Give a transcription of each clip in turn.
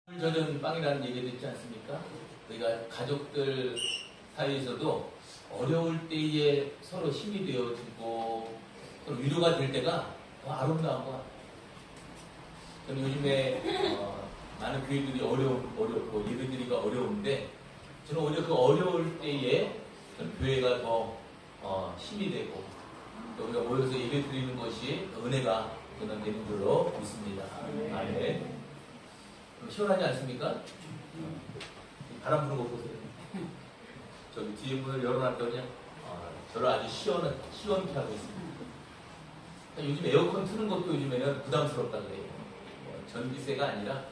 저는 빵이라는 얘기도 있지 않습니까? 우리가 가족들 사이에서도 어려울 때에 서로 힘이 되어주고 서로 위로가 될 때가 더 아름다운 것 같아요. 저는 요즘에 많은 교회들이 어렵고 예배드리기가 어려운데 저는 오히려 그 어려울 때에 교회가 더 힘이 되고 또 우리가 모여서 예배드리는 것이 은혜가 저는 되는 줄로 믿습니다. 아멘. 시원하지 않습니까? 바람 부는 거 보세요. 저기 뒤에 문을 열어놨더니 저를 아주 시원케 하고 있습니다. 요즘 에어컨 트는 것도 요즘에는 부담스럽다 그래요. 전기세가 아니라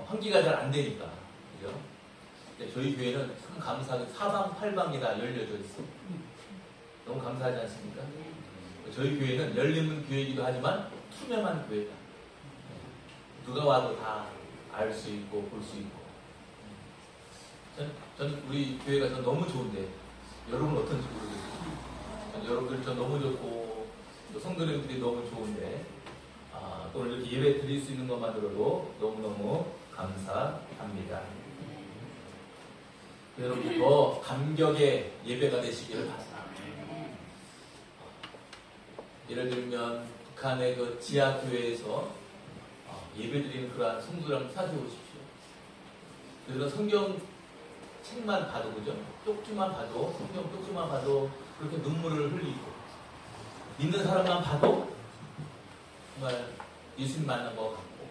환기가 잘 안 되니까. 그죠? 근데 저희 교회는 참 감사하게 사방팔방이 다 열려져 있어요. 너무 감사하지 않습니까? 저희 교회는 열리는 교회이기도 하지만 투명한 교회다. 누가 와도 다 알 수 있고 볼 수 있고. 저는 우리 교회가 전 너무 좋은데 여러분 어떤지 모르겠어요. 여러분들 전 너무 좋고 또 성도님들이 너무 좋은데 또 오늘 이렇게 예배 드릴 수 있는 것만으로도 너무너무 감사합니다. 여러분 더 감격의 예배가 되시기를 바랍니다. 예를 들면 북한의 그 지하교회에서 예배드리는 그러한 성도를 사세우십시오. 그래서 성경 책만 봐도 그죠? 쪽지만 봐도 성경 쪽지만 봐도 그렇게 눈물을 흘리고 믿는 사람만 봐도 정말 예수님 만난 것 같고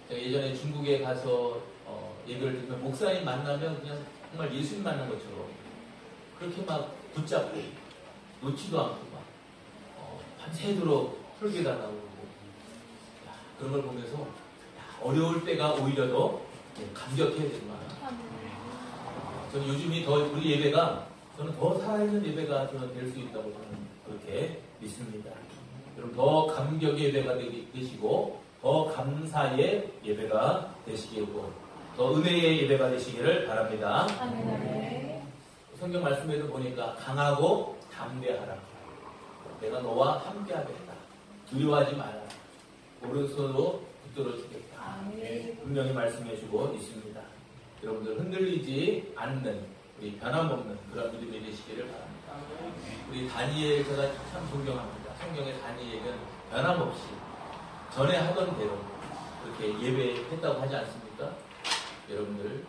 제가 예전에 중국에 가서 예배를 드리면 목사님 만나면 그냥 정말 예수님 만난 것처럼 그렇게 막 붙잡고 놓지도 않고 막 밤새도록 설교당하고 그런 걸 보면서 어려울 때가 오히려 더 감격해야 되구나. 저는 요즘이 더 우리 예배가 저는 더 살아있는 예배가 저는 될 수 있다고 저는 그렇게 믿습니다. 여러분 더 감격의 예배가 되시고 더 감사의 예배가 되시기를 더 은혜의 예배가 되시기를 바랍니다. 성경 말씀에도 보니까 강하고 담대하라. 내가 너와 함께하겠다. 두려워하지 마라. 오른손으로 붙들어 주겠다. 분명히 말씀해주고 있습니다. 여러분들 흔들리지 않는 우리 변함없는 그런 믿음이 되시기를 바랍니다. 우리 다니엘 제가 참 존경합니다. 성경의 다니엘은 변함없이 전에 하던 대로 그렇게 예배했다고 하지 않습니까? 여러분들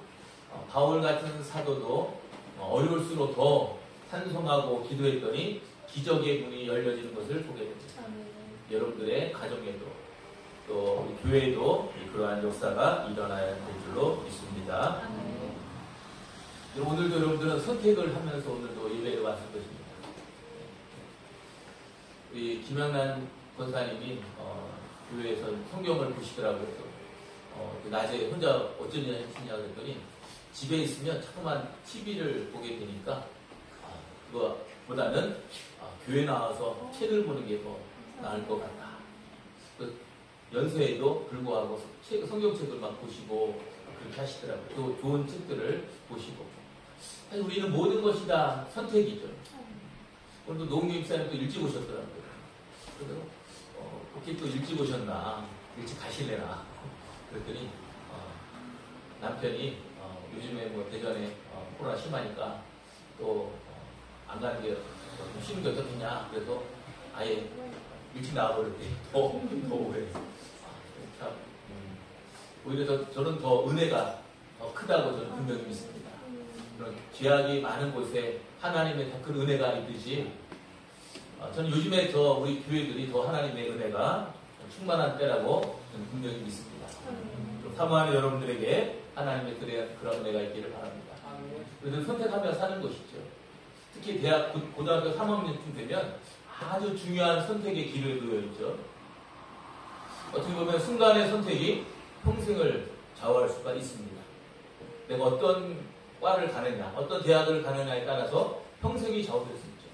바울 같은 사도도 어려울수록 더 찬송하고 기도했더니 기적의 문이 열려지는 것을 보게 됩니다. 여러분들의 가정에도 또 우리 교회에도 그러한 역사가 일어나야 될 줄로 믿습니다. 오늘도 여러분들은 선택을 하면서 오늘도 예배에 왔을 것입니다. 우리 김영란 권사님이 교회에서 성경을 보시더라고요. 낮에 혼자 어쩌냐 하시냐 그랬더니 집에 있으면 자꾸만 TV를 보게 되니까 그거보다는 교회 나와서 책을 보는 게 더 나을 것 같다. 연세에도 불구하고 성경책을 막 보시고 그렇게 하시더라고요. 또 좋은 책들을 보시고. 사실 우리는 모든 것이 다 선택이죠. 오늘도 노웅규 입사님도 일찍 오셨더라고요. 그래서 그렇게 또 일찍 오셨나 일찍 가실래나 그랬더니 남편이 요즘에 뭐 대전에 코로나 심하니까 또 안 가는 게 쉬는 게 어떻겠냐 그래서 아예 일찍 나와버렸대. 더 오래. 참, 오히려 저는 더 은혜가 더 크다고 저는 분명히 믿습니다. 그런 죄악이 많은 곳에 하나님의 더 큰 은혜가 있듯이 저는 요즘에 우리 교회들이 더 하나님의 은혜가 충만한 때라고 저는 분명히 믿습니다. 좀 사모하는 여러분들에게 하나님의 그런 은혜가 있기를 바랍니다. 그래서 선택하며 사는 것이죠. 특히 대학, 고등학교 3학년쯤 되면 아주 중요한 선택의 길을 놓여 있죠. 어떻게 보면 순간의 선택이 평생을 좌우할 수가 있습니다. 내가 어떤 과를 가느냐, 어떤 대학을 가느냐에 따라서 평생이 좌우될 수 있죠.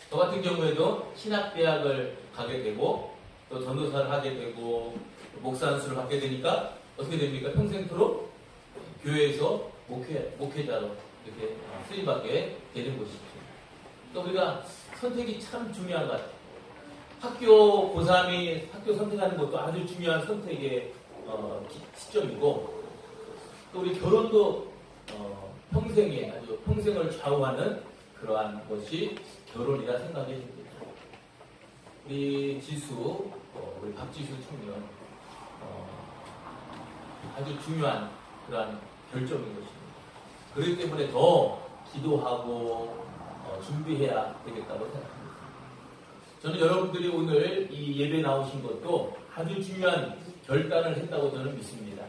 저 같은 경우에도 신학대학을 가게 되고 또 전도사를 하게 되고 목사 안수를 받게 되니까 어떻게 됩니까? 평생토록 교회에서 목회자로 이렇게 쓰임받게 되는 것이죠. 또 우리가 선택이 참 중요한 것 같아요. 학교 고3이 학교 선택하는 것도 아주 중요한 선택의 시점이고, 또 우리 결혼도 평생에 아주 평생을 좌우하는 그러한 것이 결혼이라 생각이 됩니다. 우리 지수, 우리 박지수 청년 아주 중요한 그러한 결정인 것입니다. 그렇기 때문에 더 기도하고 준비해야 되겠다고 생각합니다. 저는 여러분들이 오늘 이 예배 나오신 것도 아주 중요한 결단을 했다고 저는 믿습니다.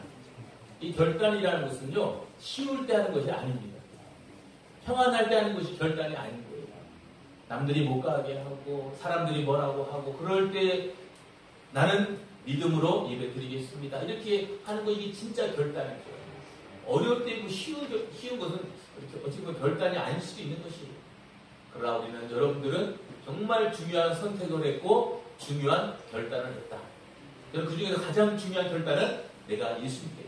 이 결단이라는 것은요, 쉬울 때 하는 것이 아닙니다. 평안할 때 하는 것이 결단이 아닌 거예요. 남들이 못 가게 하고 사람들이 뭐라고 하고 그럴 때 나는 믿음으로 예배 드리겠습니다. 이렇게 하는 거 이게 진짜 결단이죠. 어려울 때 쉬운 것은 이렇게 어찌 보면 결단이 아닐 수도 있는 것이에요. 그러나 우리는 여러분들은 정말 중요한 선택을 했고 중요한 결단을 했다. 저는 그 중에서 가장 중요한 결단은 내가 예수 믿겠다.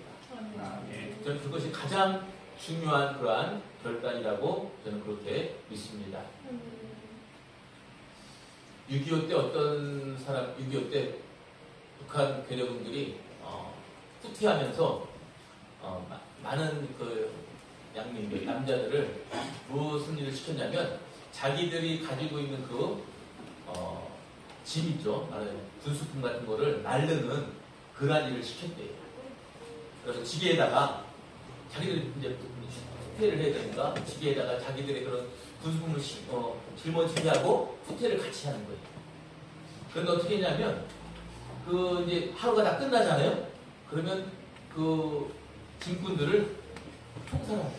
저는 그것이 가장 중요한 그러한 결단이라고 저는 그렇게 믿습니다. 6.25 때 어떤 사람, 6.25 때 북한 괴뢰군들이 후퇴하면서 많은 그 양민들, 남자들을 무슨 일을 시켰냐면 자기들이 가지고 있는 그 짐 있죠. 군수품 같은 거를 나르는 그런 일을 시켰대요. 그래서 지게에다가 자기들이 이제 후퇴를 해야 되니까 지게에다가 자기들의 그런 군수품을 짊어지게 하고 후퇴를 같이 하는 거예요. 그런데 어떻게 했냐면 그 이제 하루가 다 끝나잖아요. 그러면 그 짐꾼들을 총살하고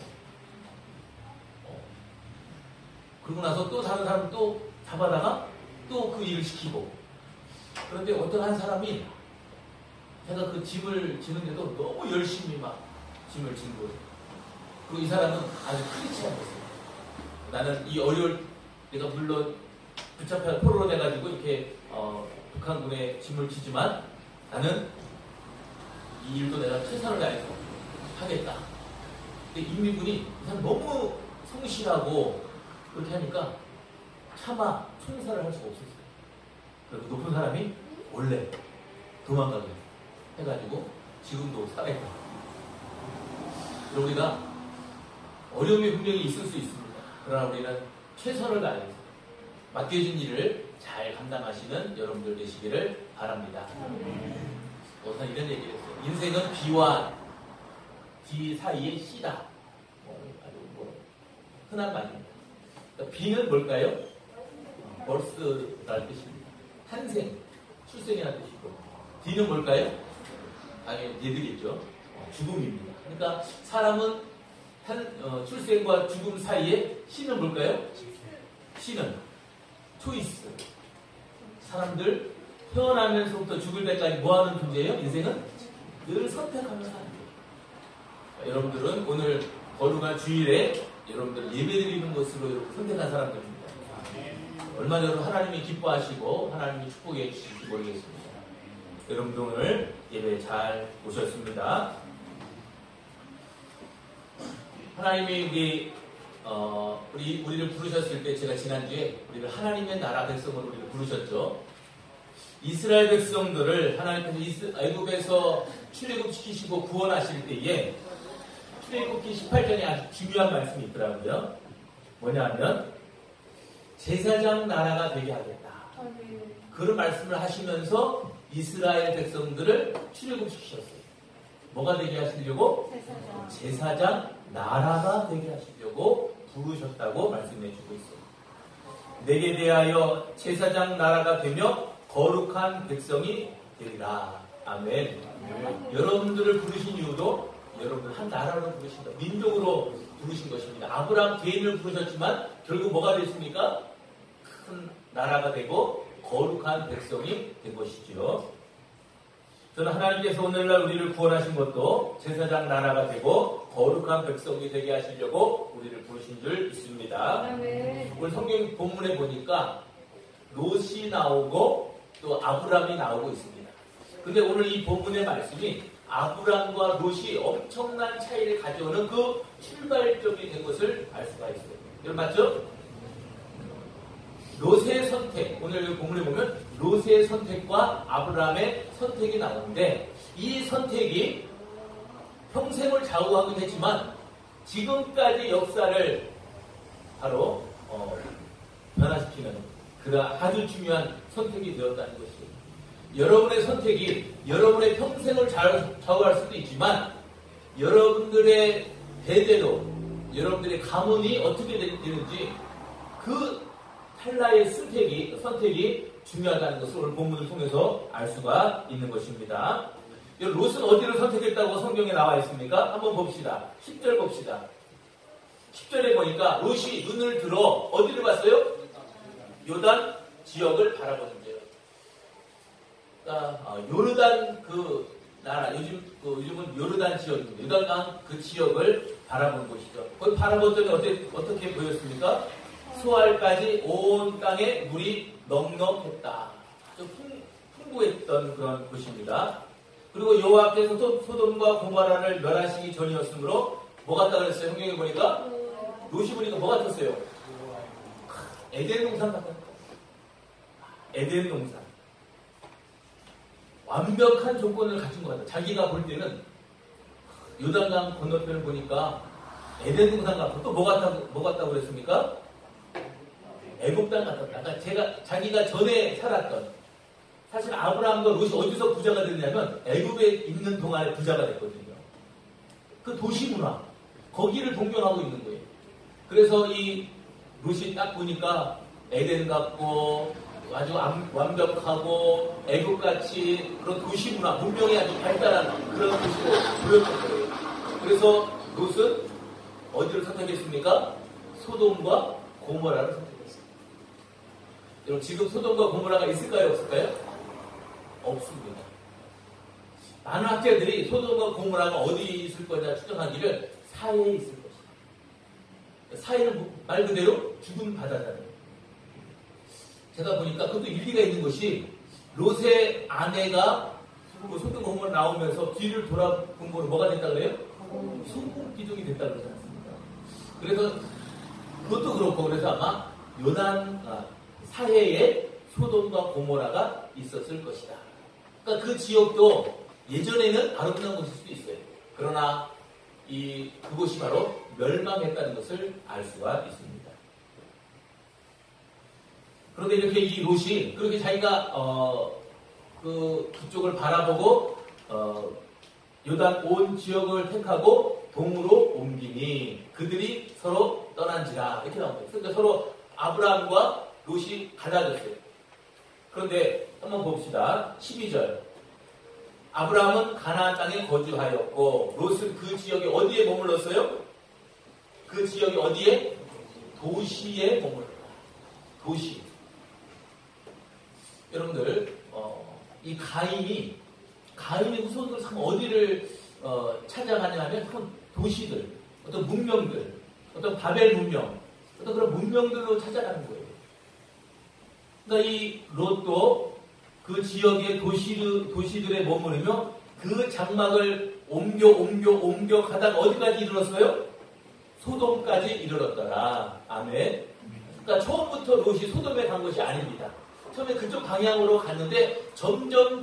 그러고 나서 또 다른 사람 또 잡아다가 또 그 일을 시키고. 그런데 어떤 한 사람이 제가 그 짐을 지는데도 너무 열심히 막 짐을 진 거예요. 그리고 이 사람은 아주 크게 취하겠어요. 나는 이 어려울 내가 물론 붙잡혀 포로로 돼가지고 이렇게 북한군에 짐을 지지만 나는 이 일도 내가 최선을 다해서 하겠다. 근데 인민군이 이 사람 너무 성실하고 그렇게 하니까 차마 총살을 할 수가 없었어요. 그리고 높은 사람이 원래 도망가게 해가지고 지금도 살아있다. 우리가 어려움이 분명히 있을 수 있습니다. 그러나 우리는 최선을 다해서 맡겨진 일을 잘 감당하시는 여러분들 되시기를 바랍니다. 우선 이런 얘기를 했어요. 인생은 B와 D 사이의 C다. 아주 흔한 말입니다. 그러니까 B는 뭘까요? birth라는 뜻입니다. 탄생, 출생이라는 뜻이고, D는 뭘까요? 당연히 얘들이겠죠. 죽음입니다. 그러니까 사람은 출생과 죽음 사이에 C는 뭘까요? C는 초이스. 사람들 태어나면서부터 죽을 때까지 뭐하는 존재예요? 인생은 늘 선택하는 사람이에요. 여러분들은 오늘 거룩한 주일에 여러분들 예배드리는 것으로 여러분 선택한 사람들입니다. 얼마나 여러분 하나님이 기뻐하시고 하나님이 축복해 주실지 모르겠습니다. 여러분들 오늘 예배 잘 오셨습니다. 하나님이 우리를 부르셨을 때 제가 지난주에 우리를 하나님의 나라 백성으로 우리를 부르셨죠. 이스라엘 백성들을 하나님께서 애굽에서 출애굽시키시고 구원하실 때에 출애굽기 18장에 아주 중요한 말씀이 있더라고요. 뭐냐면 제사장 나라가 되게 하겠다. 그런 말씀을 하시면서 이스라엘 백성들을 출애굽시키셨어요. 뭐가 되게 하시려고? 제사장 나라가 되게 하시려고 부르셨다고 말씀해주고 있어요. 내게 대하여 제사장 나라가 되며 거룩한 백성이 되리라. 아멘. 여러분들을 부르신 이유도 여러분들 한 나라로 부르신다. 민족으로 부르신 것입니다. 아브라함 개인을 부르셨지만 결국 뭐가 됐습니까? 큰 나라가 되고 거룩한 백성이 된 것이지요. 저는 하나님께서 오늘날 우리를 구원하신 것도 제사장 나라가 되고 거룩한 백성이 되게 하시려고 우리를 부르신 줄 믿습니다. 오늘 성경 본문에 보니까 롯이 나오고 또 아브람이 나오고 있습니다. 근데 오늘 이 본문의 말씀이 아브람과 롯이 엄청난 차이를 가져오는 그 출발점이 된 것을 알 수가 있어요. 여러분 맞죠? 롯의 선택, 오늘 이 본문에 보면 롯의 선택과 아브라함의 선택이 나오는데, 이 선택이 평생을 좌우하긴 했지만 지금까지 역사를 바로 변화시키는 그런 아주 중요한 선택이 되었다는 것이에요. 여러분의 선택이 여러분의 평생을 좌우할 수도 있지만, 여러분들의 대대로 여러분들의 가문이 어떻게 되는지 그 찰나의 선택이 중요하다는 것을 오늘 본문을 통해서 알 수가 있는 것입니다. 롯은 어디를 선택했다고 성경에 나와 있습니까? 한번 봅시다. 10절 봅시다. 10절에 보니까 롯이 눈을 들어 어디를 봤어요? 요단 지역을 바라보는데요. 그러니까 요르단 그 나라, 요즘은 요르단 지역입니다. 요단강 그 지역을 바라보는 곳이죠. 거기 바라봤더니 어떻게 보였습니까? 수알까지 온 땅에 물이 넉넉했다. 좀 풍부했던 그런 곳입니다. 그리고 여호와께서 소돔과 고모라를 멸하시기 전이었으므로 뭐 같다 그랬어요? 성경에 보니까 롯이 보니까 뭐 같았어요? 에덴 동산 같다. 에덴 동산. 완벽한 조건을 갖춘 것 같아요. 자기가 볼 때는 요단강 건너편을 보니까 에덴 동산 같고, 또 뭐 같다고 그랬습니까? 애굽 땅 같았다. 그러니까 자기가 전에 살았던, 사실 아브라함과 롯이 어디서 부자가 됐냐면 애굽에 있는 동안에 부자가 됐거든요. 그 도시 문화, 거기를 동경하고 있는 거예요. 그래서 이 롯이 딱 보니까 에덴 같고 아주 완벽하고 애국같이 그런 도시 문화, 문명이 아주 발달한 그런 도시로 보였던 거예요. 그래서 롯은 어디를 선택했습니까? 소돔과 고모라를 선택했습니다. 여러분, 지금 소돔과 고모라가 있을까요? 없을까요? 없습니다. 많은 학자들이 소돔과 고모라가 어디 있을 거냐 추정하기를 사해에 있을 것이다. 사해는 말 그대로 죽은 바다잖아요. 제가 보니까 그것도 일리가 있는 것이, 롯의 아내가 소돔 고모라 나오면서 뒤를 돌아본 거로 뭐가 됐다 그래요? 소금 기둥이 됐다 그러지 않습니까? 그래서 그것도 그렇고, 그래서 아마 사해에 소돔과 고모라가 있었을 것이다. 그러니까 그 지역도 예전에는 아름다운 곳일 수도 있어요. 그러나 그곳이 바로 멸망했다는 것을 알 수가 있습니다. 그런데 이렇게 이 롯이 그렇게 자기가 그쪽을 바라보고 요단 온 지역을 택하고 동으로 옮기니 그들이 서로 떠난지라, 이렇게 나옵니다. 그러니까 서로 아브라함과 롯이 갈라졌어요. 그런데 한번 봅시다. 12절. 아브라함은 가나안 땅에 거주하였고 롯은 그 지역에 어디에 머물렀어요? 그 지역이 어디에? 도시에 머물렀다. 도시. 여러분들, 이 가인이 후손으로 참 어디를 찾아가냐 하면 도시들, 어떤 문명들, 어떤 바벨 문명, 어떤 그런 문명들로 찾아가는 거예요. 그러니까 이 롯도 그 지역의 도시들에 머무르며 그 장막을 옮겨 가다가 어디까지 이르렀어요? 소돔까지 이르렀더라. 아멘. 그러니까 처음부터 롯이 소돔에 간 것이 아닙니다. 처음에 그쪽 방향으로 갔는데 점점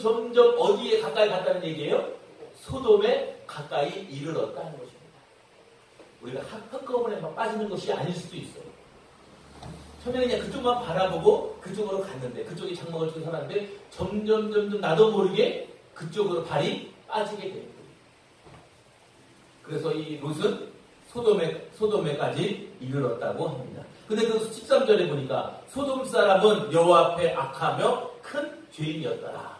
어디에 가까이 갔다는 얘기예요? 소돔에 가까이 이르렀다는 것입니다. 우리가 한꺼번에 막 빠지는 것이 아닐 수도 있어요. 처음에 그냥 그쪽만 바라보고 그쪽으로 갔는데, 그쪽이 장막을 치고 살았는데 점점 나도 모르게 그쪽으로 발이 빠지게 되는 거예요. 그래서 이 롯은 소돔에까지 이르렀다고 합니다. 근데 그 13절에 보니까 소돔 사람은 여호와 앞에 악하며 큰 죄인이었더라.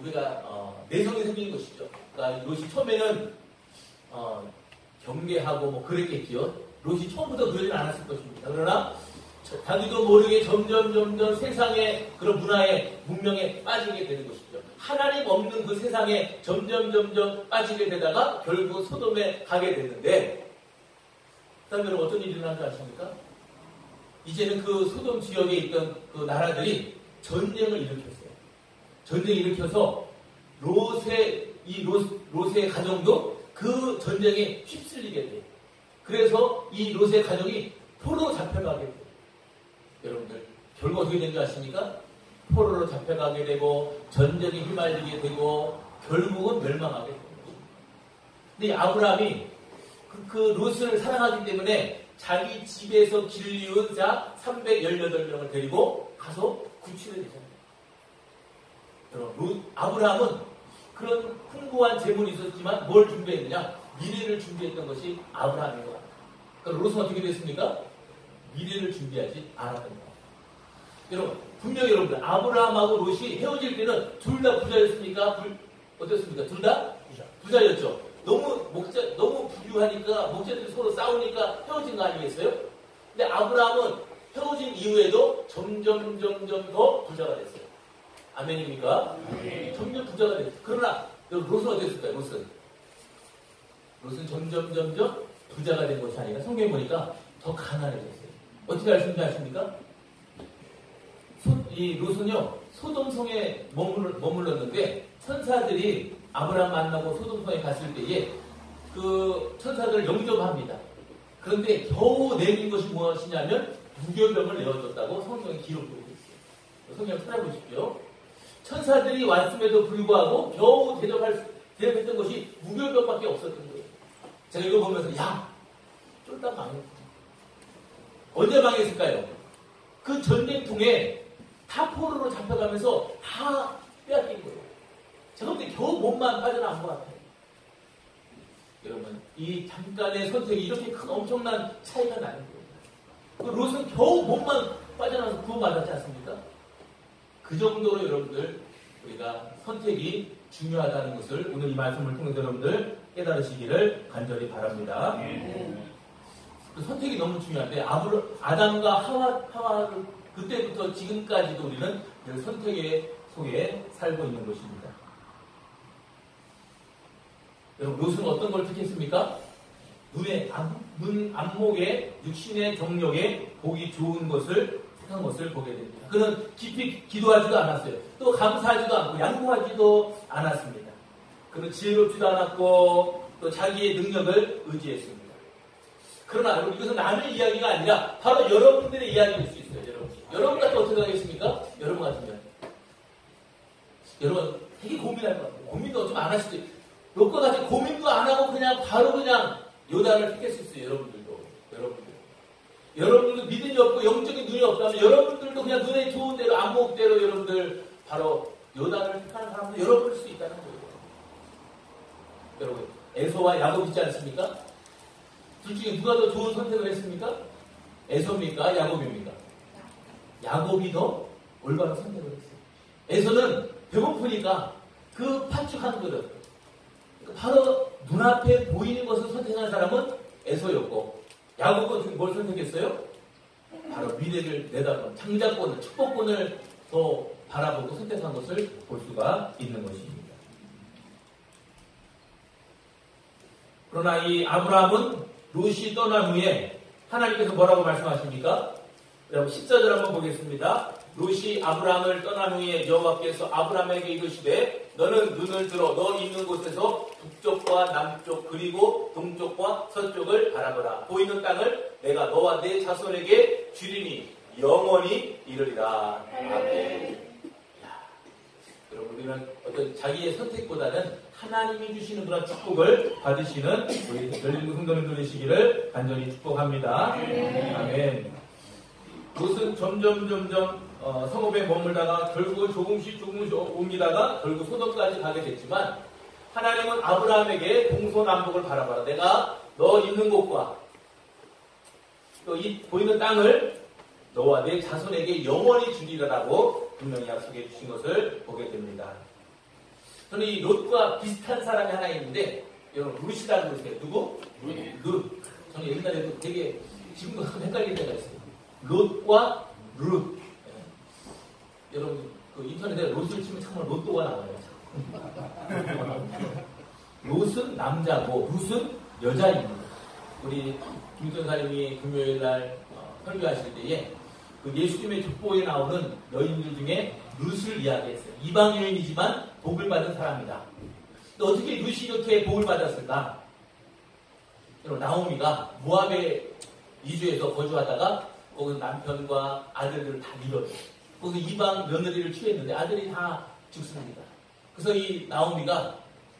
우리가 내성이 생긴 것이죠. 그러니까 롯이 처음에는 경계하고 뭐 그랬겠지요. 롯이 처음부터 그러진 않았을 것입니다. 그러나 자기도 모르게 점점 세상의 그런 문화에, 문명에 빠지게 되는 것이죠. 하나님 없는 그 세상에 점점 빠지게 되다가 결국 소돔에 가게 됐는데, 그 다음에 여러분 어떤 일이 일어난 줄 아십니까? 이제는 그 소돔 지역에 있던 그 나라들이 전쟁을 일으켰어요. 전쟁을 일으켜서 롯의 가정도 그 전쟁에 휩쓸리게 돼요. 그래서 이 롯의 가정이 포로 잡혀가게 돼요. 여러분들, 결국 어떻게 된 줄 아십니까? 포로로 잡혀가게 되고 전쟁에 휘말리게 되고 결국은 멸망하게 됩니다. 근데 아브라함이 그 롯을 사랑하기 때문에 자기 집에서 길리운 자 318명을 데리고 가서 구출해 되잖아요. 여러분, 아브라함은 그런 풍부한 재물이 있었지만 뭘 준비했느냐? 미래를 준비했던 것이 아브라함인 것 같아요. 그러니까 롯은 어떻게 됐습니까? 미래를 준비하지 않았던 것 같아요. 여러분, 분명히 여러분들 아브라함하고 롯이 헤어질 때는 둘 다 부자였습니까? 어떻습니까? 둘 다 부자였죠. 너무 부유하니까 목자들이 서로 싸우니까 헤어진 거 아니겠어요? 근데 아브라함은 헤어진 이후에도 점점 더 부자가 됐어요. 아멘입니까? 점점 부자가 됐어요. 그러나 롯은 어땠을까요? 롯은 점점 부자가 된 것이 아니라 성경에 보니까 더 가난해졌어요. 어떻게 알 수 있는지 아십니까? 이 롯은요 소돔성에 머물렀는데 천사들이 아브라함 만나고 소돔성에 갔을 때에 그 천사들을 영접합니다. 그런데 겨우 내린 것이 무엇이냐면 무교병을 내어줬다고 성경에 기록되고 있어요. 성경 찾아보십시오. 천사들이 왔음에도 불구하고 겨우 대접했던 것이 무교병밖에 없었던 거예요. 제가 이거 보면서 쫄딱 망했다. 언제 망했을까요? 그 전쟁통에 다 포로로 잡혀가면서 다 빼앗긴 거예요. 제가 볼 때 겨우 몸만 빠져나온 것 같아요. 여러분, 이 잠깐의 선택이 이렇게 큰 엄청난 차이가 나는 거예요. 롯은 겨우 몸만 빠져나와서 구원받았지 않습니까? 그 정도로 여러분들 우리가 선택이 중요하다는 것을 오늘 이 말씀을 통해서 여러분들 깨달으시기를 간절히 바랍니다. 그 선택이 너무 중요한데 아담과 하와를 그때부터 지금까지도 우리는 그 선택의 속에 살고 있는 것입니다. 여러분, 롯은 어떤 걸 택했습니까? 눈 안목에 육신의 경력에 보기 좋은 것을 택한 것을 보게 됩니다. 그는 깊이 기도하지도 않았어요. 또 감사하지도 않고 양보하지도 않았습니다. 그는 지혜롭지도 않았고 또 자기의 능력을 의지했습니다. 그러나 여러분, 이것은 남의 이야기가 아니라 바로 여러분들의 이야기일 수 있어요. 여러분 같으면 어떻게 하겠습니까? 여러분 같으면 여러분 되게 고민할 것 같아요. 고민도 좀 안 하시죠. 롯과 같이 고민도 안 하고 바로 요단을 택할 수 있어요. 여러분들도 믿음이 없고 영적인 눈이 없다면 여러분들도 그냥 눈에 좋은 대로 안목대로 여러분들 바로 요단을 택하는 사람도 여러분일 수 있다는 거예요. 여러분, 에서와 야곱 있지 않습니까? 둘 중에 누가 더 좋은 선택을 했습니까? 에서입니까? 야곱입니까? 야곱이 더 올바른 선택을 했어요. 에서는 배고프니까 그 팥죽 그릇, 바로 눈앞에 보이는 것을 선택한 사람은 에서였고, 야곱은 뭘 선택했어요? 바로 미래를 내다보는 장자권을, 축복권을 더 바라보고 선택한 것을 볼 수가 있는 것입니다. 그러나 이 아브라함은 롯이 떠난 후에 하나님께서 뭐라고 말씀하십니까? 여러분 14절 한번 보겠습니다. 롯이 아브라함을 떠난 후에 여호와께서 아브라함에게 이르시되 너는 눈을 들어 너 있는 곳에서 북쪽과 남쪽 그리고 동쪽과 서쪽을 바라보라. 보이는 땅을 내가 너와 내 자손에게 주리니 영원히 이르리라. 아멘. 여러분, 우리는 어떤 자기의 선택보다는 하나님이 주시는 그런 축복을 받으시는 우리 열린 성도님들 되시기를 간절히 축복합니다. 아멘. 롯은 점점 성읍에 머물다가 결국은 조금씩 옮기다가 결국 소돔까지 가게 됐지만 하나님은 아브라함에게 동서남북을 바라봐라. 내가 너 있는 곳과 또 이 보이는 땅을 너와 내 자손에게 영원히 주리라라고 분명히 약속해 주신 것을 보게 됩니다. 저는 이 롯과 비슷한 사람이 하나 있는데 여러분 룻이라고 그러세요. 누구? 룻. 저는 옛날에도 되게 지금도 헷갈릴 때가 있어요. 롯과 룻. 여러분 그 인터넷에 롯을 치면 정말 로또가 나와요. 롯은 남자고 룻은 여자입니다. 우리 김전사님이 금요일날 설교하실 때에 그 예수님의 족보에 나오는 여인들 중에 룻을 이야기했어요. 이방 여인이지만 복을 받은 사람이다. 근데 어떻게 룻이 이렇게 복을 받았을까? 여러분 나오미가 모압에 이주해서 거주하다가 거기 남편과 아들들을 다 잃어요. 거기 이방 며느리를 취했는데 아들이 다 죽습니다. 그래서 이 나오미가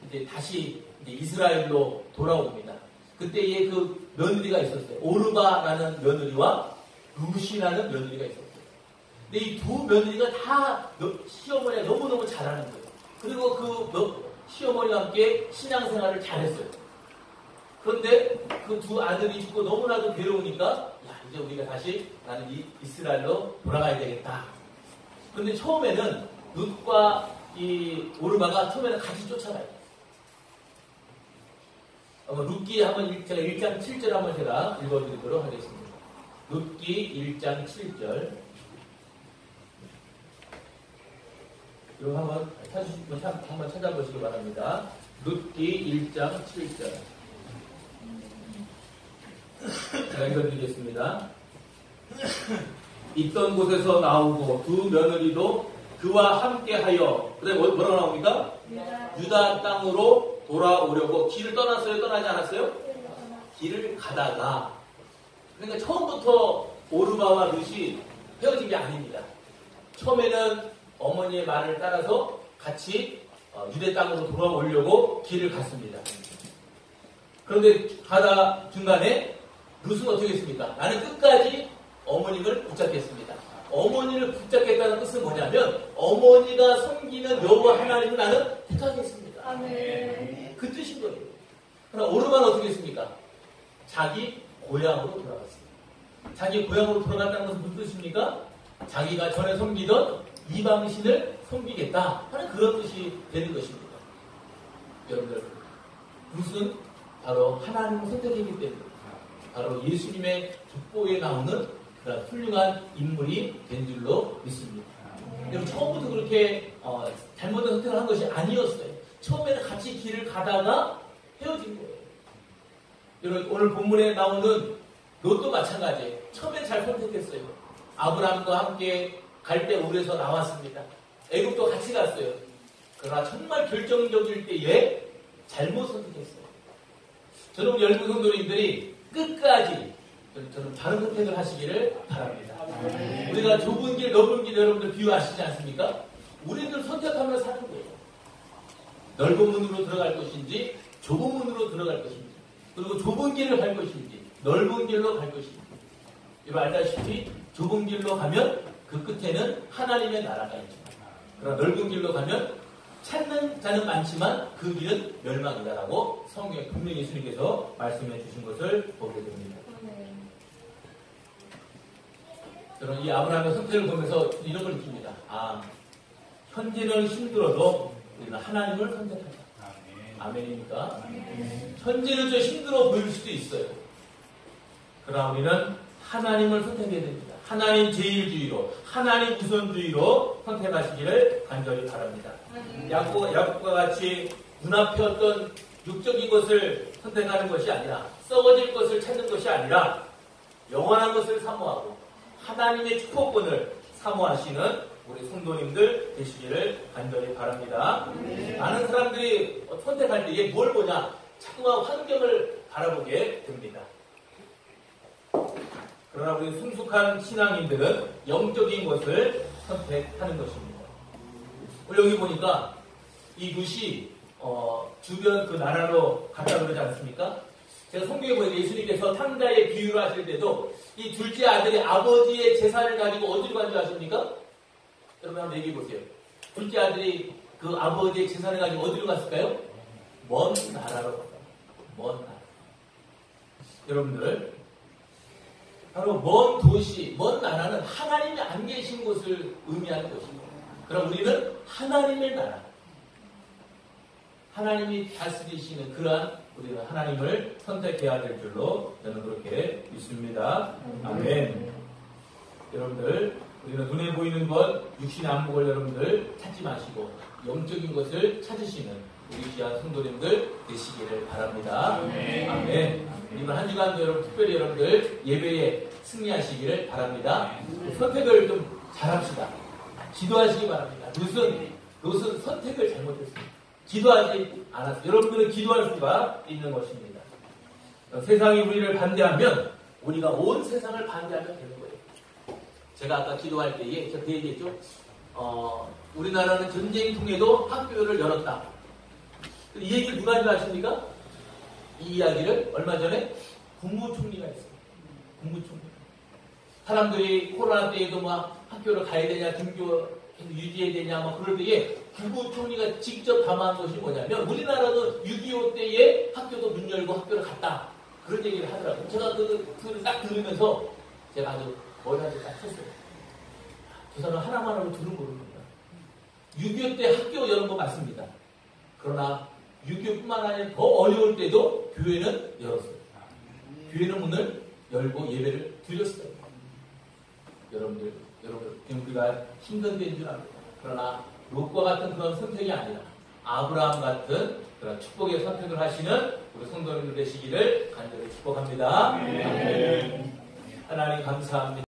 이제 다시 이제 이스라엘로 돌아옵니다. 그때에 그 며느리가 있었어요. 오르바라는 며느리와 루시라는 며느리가 있었어요. 근데 이 두 며느리가 다 시어머니가 너무너무 잘하는 거예요. 그리고 그 시어머니와 함께 신앙생활을 잘했어요. 그런데 그 두 아들이 죽고 너무나도 괴로우니까 야, 이제 우리가 다시 나는 이스라엘로 돌아가야 되겠다. 그런데 처음에는 룻과 이 오르바가 처음에는 같이 쫓아가요. 룻기 한번 제가 1장 7절 한번 제가 읽어드리도록 하겠습니다. 룻기 1장 7절. 이거 한번 찾으시면 한번 찾아보시기 바랍니다. 룻기 1장 7절. 제가 읽어드리겠습니다. 있던 곳에서 나오고 두 며느리도 그와 함께하여, 그다음에 뭐라고 나옵니까? 유다 땅으로 돌아오려고 길을 떠났어요? 떠나지 않았어요? 길을 가다가, 그러니까 처음부터 오르바와 룻이 헤어진 게 아닙니다. 처음에는 어머니의 말을 따라서 같이 유대 땅으로 돌아오려고 길을 갔습니다. 그런데 가다 중간에 룻은 어떻게 했습니까? 나는 끝까지 어머님을 붙잡겠습니다. 어머니를 붙잡겠다는 뜻은 뭐냐면 어머니가 섬기는 여호와 하나님을 나는 택하겠습니다. 아멘. 그 뜻인 거예요. 그러나 오르바는 어떻게 했습니까? 자기 고향으로 돌아갔습니다. 자기 고향으로 돌아갔다는 것은 무슨 뜻입니까? 자기가 전에 섬기던 이방신을 섬기겠다 하는 그런 뜻이 되는 것입니다. 여러분들, 룻은 바로 하나님을 선택했기 때문에 바로 예수님의 족보에 나오는 그런 훌륭한 인물이 된 줄로 믿습니다. 여러분, 처음부터 그렇게 잘못된 선택을 한 것이 아니었어요. 처음에는 같이 길을 가다가 헤어진 거예요. 여러분, 오늘 본문에 나오는 롯도 마찬가지예요. 처음엔 잘 선택했어요. 아브라함과 함께 갈 때 우리에서 나왔습니다. 애굽도 같이 갔어요. 그러나 정말 결정적일 때에 잘못 선택했어요. 저는 우리 열무 성도님들이 끝까지 저는 바른 선택을 하시기를 바랍니다. 우리가 좁은 길, 넓은 길 여러분들 비유하시지 않습니까? 우리들 선택하면 사는 거예요. 넓은 문으로 들어갈 것인지 좁은 문으로 들어갈 것인지, 그리고 좁은 길을 갈 것인지 넓은 길로 갈 것인지. 여러분 알다시피 좁은 길로 가면 그 끝에는 하나님의 나라가 있지만, 그러나 넓은 길로 가면 찾는 자는 많지만 그 길은 멸망이다라고 성경에 분명히 예수님께서 말씀해 주신 것을 보게 됩니다. 저는 이 아브라함의 선택을 보면서 이런 걸 느낍니다. 아, 현재는 힘들어도 우리는 하나님을 선택하자. 아멘입니까? 현재는 좀 힘들어 보일 수도 있어요. 그러나 우리는 하나님을 선택해야 됩니다. 하나님 제일주의로, 하나님 우선주의로 선택하시기를 간절히 바랍니다. 야곱과 같이 눈앞에 어떤 육적인 것을 선택하는 것이 아니라, 썩어질 것을 찾는 것이 아니라 영원한 것을 사모하고 하나님의 축복권을 사모하시는 우리 성도님들 되시기를 간절히 바랍니다. 많은 사람들이 선택할 때 이게 뭘 보냐? 자꾸만 환경을 바라보게 됩니다. 그러나 우리 성숙한 신앙인들은 영적인 것을 선택하는 것입니다. 오늘 여기 보니까 이 룻이 주변 그 나라로 갔다 그러지 않습니까? 제가 성경에 보니까 예수님께서 탕자의 비유를 하실 때도 이 둘째 아들이 아버지의 재산을 가지고 어디로 간 줄 아십니까? 여러분 한번 얘기해 보세요. 둘째 아들이 그 아버지의 재산을 가지고 어디로 갔을까요? 먼 나라로 갔다. 먼 나라. 여러분들, 바로 먼 도시, 먼 나라는 하나님이 안 계신 곳을 의미하는 것입니다. 그럼 우리는 하나님의 나라, 하나님이 다스리시는 그러한 우리는 하나님을 선택해야 될 줄로 저는 그렇게 믿습니다. 아멘. 여러분들, 우리는 눈에 보이는 것, 육신의 안목을 여러분들 찾지 마시고 영적인 것을 찾으시는 우리 귀한 성도님들 되시기를 바랍니다. 아멘. 이번 한 주간도 여러분 특별히 여러분들 예배에 승리하시기를 바랍니다. 선택을 좀 잘합시다. 기도하시기 바랍니다. 롯은 선택을 잘못했습니다. 기도하지 않았어요. 여러분들은 기도할 수가 있는 것입니다. 세상이 우리를 반대하면 우리가 온 세상을 반대하면 되는 거예요. 제가 아까 기도할 때에 제가 그 얘기했죠. 우리나라는 전쟁 통해도 학교를 열었다. 이 얘기를 누가 하는지 아십니까? 이 이야기를 얼마 전에 국무총리가 했어요. 국무총리. 사람들이 코로나 때에도 막 학교를 가야 되냐, 등교 유지해야 되냐, 막 그럴 때에 국무총리가 직접 담아한 것이 뭐냐면 우리나라도 6.25 때에 학교도 문 열고 학교를 갔다. 그런 얘기를 하더라고요. 제가 그걸 딱 들으면서 제가 아주 머리한테 딱 쳤어요. 그 사람 하나만 하고 둘은 모릅니다. 6.25 때 학교 여는 거 맞습니다. 그러나 6.25뿐만 아니라 더 어려울 때도 교회는 열었어요. 교회는 문을 열고 예배를 드렸어요. 여러분들, 우리가 힘든 데인 줄 압니다. 그러나 롯과 같은 그런 선택이 아니라 아브라함 같은 그런 축복의 선택을 하시는 우리 성도님들 되시기를 간절히 축복합니다. 하나님 감사합니다.